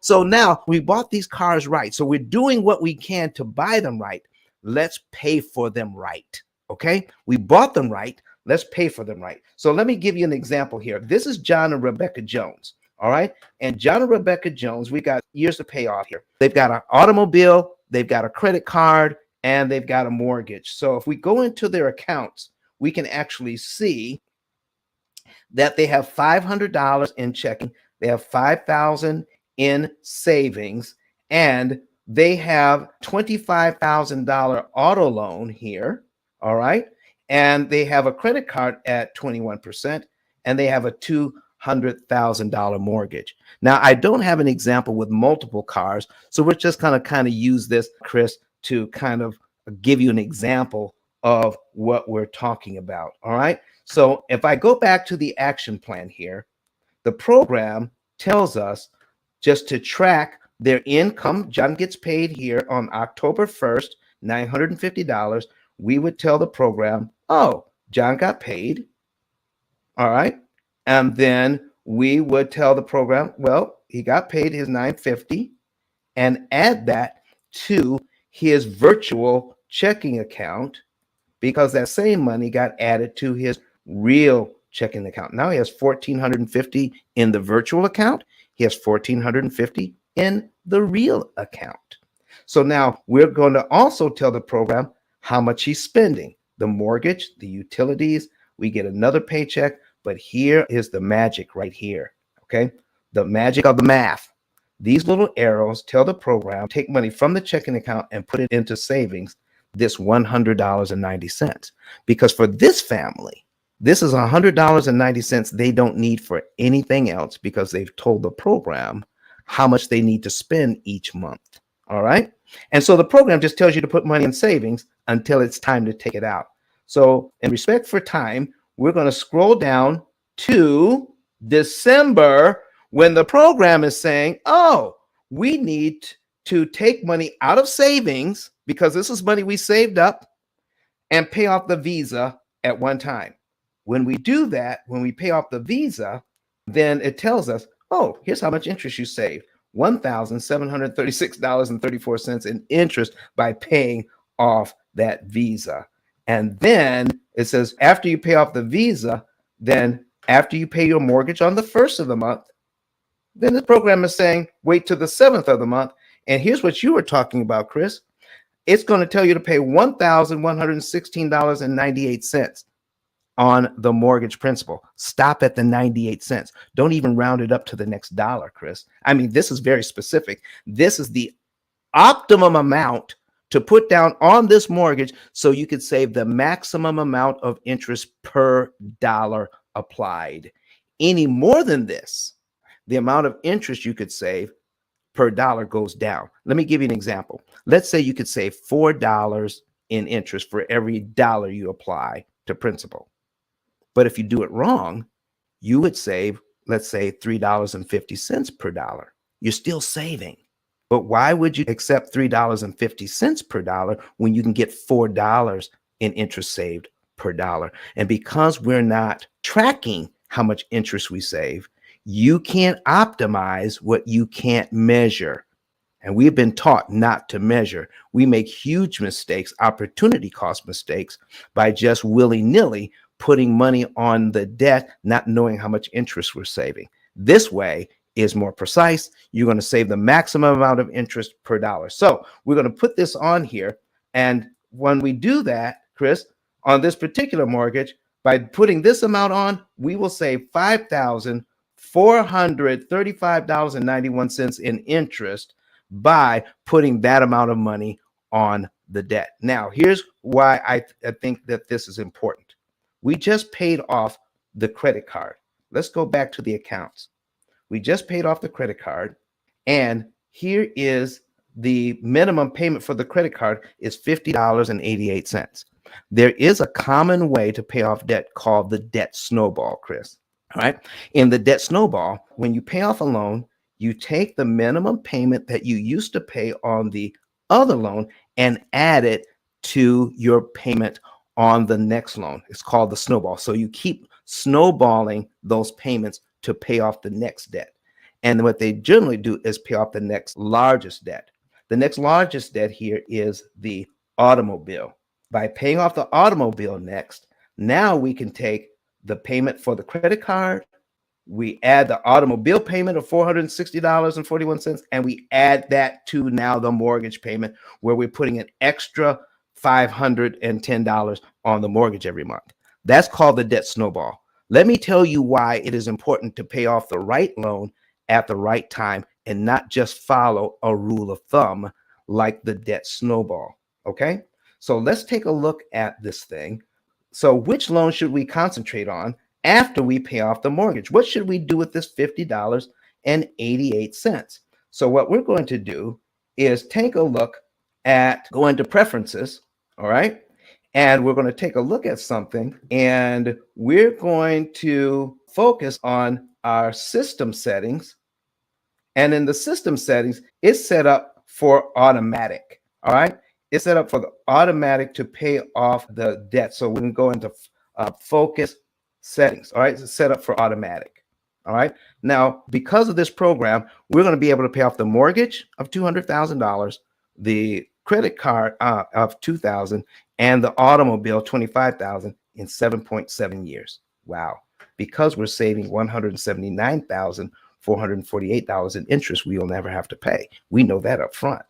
So now we bought these cars right. So we're doing what we can to buy them right. Let's pay for them right. Okay. We bought them right. Let's pay for them right. So let me give you an example here. This is John and Rebecca Jones. All right. And John and Rebecca Jones, we got years to pay off here. They've got an automobile, they've got a credit card, and they've got a mortgage. So if we go into their accounts, we can actually see that they have $500 in checking, they have $5,000 in savings, and they have $25,000 auto loan here. All right. And they have a credit card at 21%, and they have a $200,000 mortgage. Now, I don't have an example with multiple cars, so we're just going to kind of use this, Chris, to kind of give you an example of what we're talking about. All right. So if I go back to the action plan here, the program tells us just to track their income. John gets paid here on October 1st, $950. We would tell the program, oh, John got paid. All right. And then we would tell the program, well, he got paid his $950, and add that to his virtual checking account, because that same money got added to his real checking account. Now he has $1,450 in the virtual account. He has $1,450 in the real account. So now we're going to also tell the program how much he's spending. The mortgage, the utilities, we get another paycheck, but here is the magic right here, okay? The magic of the math. These little arrows tell the program, take money from the checking account and put it into savings, this $100.90. Because for this family, this is $100.90 they don't need for anything else, because they've told the program how much they need to spend each month. All right. And so the program just tells you to put money in savings until it's time to take it out. So in respect for time, we're going to scroll down to December, when the program is saying, oh, we need to take money out of savings, because this is money we saved up, and pay off the Visa at one time. When we do that, when we pay off the Visa, then it tells us, oh, here's how much interest you saved. $1,736.34 in interest by paying off that Visa. And then it says, after you pay off the Visa, then after you pay your mortgage on the 1st of the month, then the program is saying, wait till the 7th of the month. And here's what you were talking about, Chris. It's going to tell you to pay $1,116.98 on the mortgage principal. Stop at the 98 cents. Don't even round it up to the next dollar, Chris. I mean, this is very specific. This is the optimum amount to put down on this mortgage so you could save the maximum amount of interest per dollar applied. Any more than this, the amount of interest you could save per dollar goes down. Let me give you an example. Let's say you could save $4 in interest for every dollar you apply to principal. But if you do it wrong, you would save, let's say, $3.50 per dollar. You're still saving. But why would you accept $3.50 per dollar when you can get $4 in interest saved per dollar? And because we're not tracking how much interest we save, you can't optimize what you can't measure. And we've been taught not to measure. We make huge mistakes, opportunity cost mistakes, by just willy-nilly putting money on the debt, not knowing how much interest we're saving. This way is more precise. You're going to save the maximum amount of interest per dollar. So we're going to put this on here. And when we do that, Chris, on this particular mortgage, by putting this amount on, we will save $5,435.91 in interest by putting that amount of money on the debt. Now, here's why I think that this is important. We just paid off the credit card. Let's go back to the accounts. We just paid off the credit card, and here is the minimum payment for the credit card is $50.88. There is a common way to pay off debt called the debt snowball, Chris. All right. In the debt snowball, when you pay off a loan, you take the minimum payment that you used to pay on the other loan and add it to your payment on the next loan. It's called the snowball. So you keep snowballing those payments to pay off the next debt. And what they generally do is pay off the next largest debt. The next largest debt here is the automobile. By paying off the automobile next, now we can take the payment for the credit card, we add the automobile payment of $460.41, and we add that to now the mortgage payment, where we're putting an extra $510 on the mortgage every month. That's called the debt snowball. Let me tell you why it is important to pay off the right loan at the right time and not just follow a rule of thumb like the debt snowball. Okay, so let's take a look at this thing. So which loan should we concentrate on after we pay off the mortgage? What should we do with this $50.88? So what we're going to do is take a look at, go into preferences, all right? And we're going to take a look at something, and we're going to focus on our system settings. And in the system settings, it's set up for automatic, all right? It's set up for the automatic to pay off the debt. So we can go into focus settings, all right? It's set up for automatic, all right? Now, because of this program, we're going to be able to pay off the mortgage of $200,000, the credit card of $2,000, and the automobile $25,000 in 7.7 years. Wow. Because we're saving $179,448 in interest we will never have to pay. We know that up front.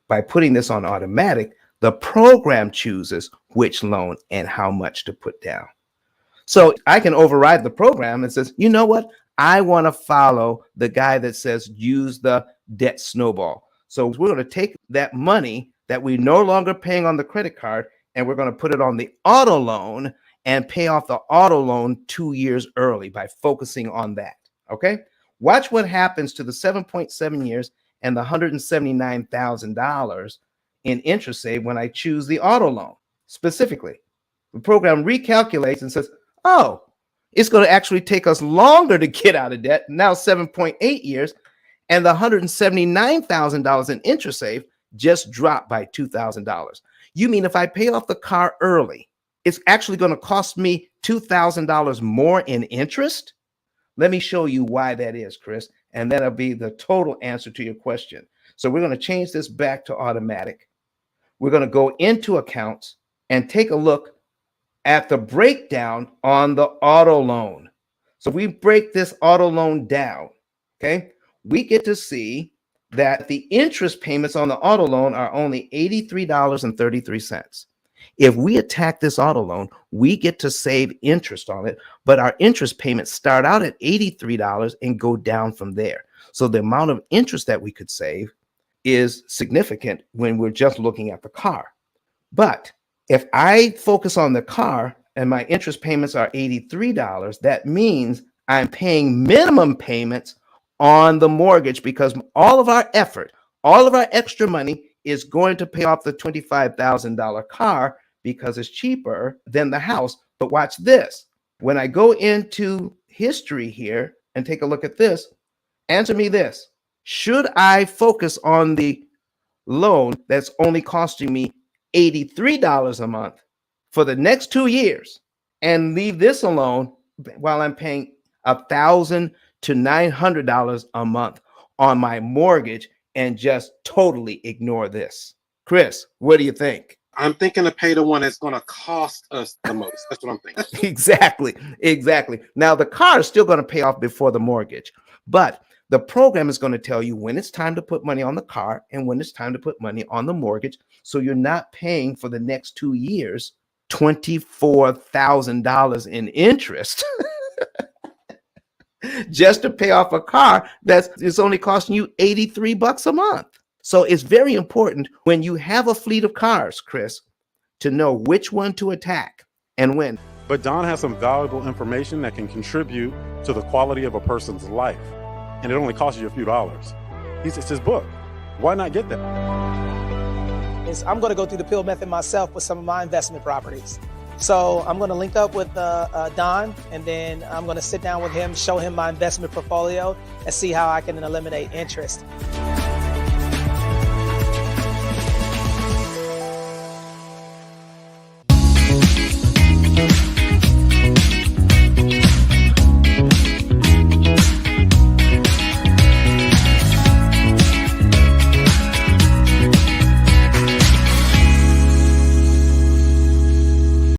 By putting this on automatic, the program chooses which loan and how much to put down. So I can override the program and says, you know what? I want to follow the guy that says use the debt snowball. So we're going to take that money that we're no longer paying on the credit card, and we're going to put it on the auto loan and pay off the auto loan 2 years early by focusing on that. Okay? Watch what happens to the 7.7 years and the $179,000 in interest saved when I choose the auto loan. Specifically, the program recalculates and says, oh, it's going to actually take us longer to get out of debt, now 7.8 years, and the $179,000 in interest saved just dropped by $2,000. You mean if I pay off the car early, it's actually going to cost me $2,000 more in interest? Let me show you why that is, Chris, and that'll be the total answer to your question. So we're going to change this back to automatic. We're going to go into accounts and take a look at the breakdown on the auto loan. So if we break this auto loan down, okay, we get to see that the interest payments on the auto loan are only $83.33. If we attack this auto loan, we get to save interest on it, but our interest payments start out at $83 and go down from there. So the amount of interest that we could save is significant when we're just looking at the car. But if I focus on the car and my interest payments are $83, that means I'm paying minimum payments on the mortgage because all of our effort, all of our extra money is going to pay off the $25,000 car because it's cheaper than the house. But watch this. When I go into history here and take a look at this, answer me this. Should I focus on the loan that's only costing me $83 a month for the next 2 years and leave this alone while I'm paying $1,000 to $900 a month on my mortgage and just totally ignore this? Chris, what do you think? I'm thinking to pay the one that's going to cost us the most. That's what I'm thinking. Exactly. Now, the car is still going to pay off before the mortgage, but the program is going to tell you when it's time to put money on the car and when it's time to put money on the mortgage. So you're not paying for the next 2 years $24,000 in interest just to pay off a car that's only costing you $83 a month. So it's very important when you have a fleet of cars, Chris, to know which one to attack and when. But Don has some valuable information that can contribute to the quality of a person's life. And it only costs you a few dollars. It's his book. Why not get that? I'm going to go through the P.I.L.L method myself with some of my investment properties. So I'm going to link up with Don, and then I'm going to sit down with him, show him my investment portfolio, and see how I can eliminate interest.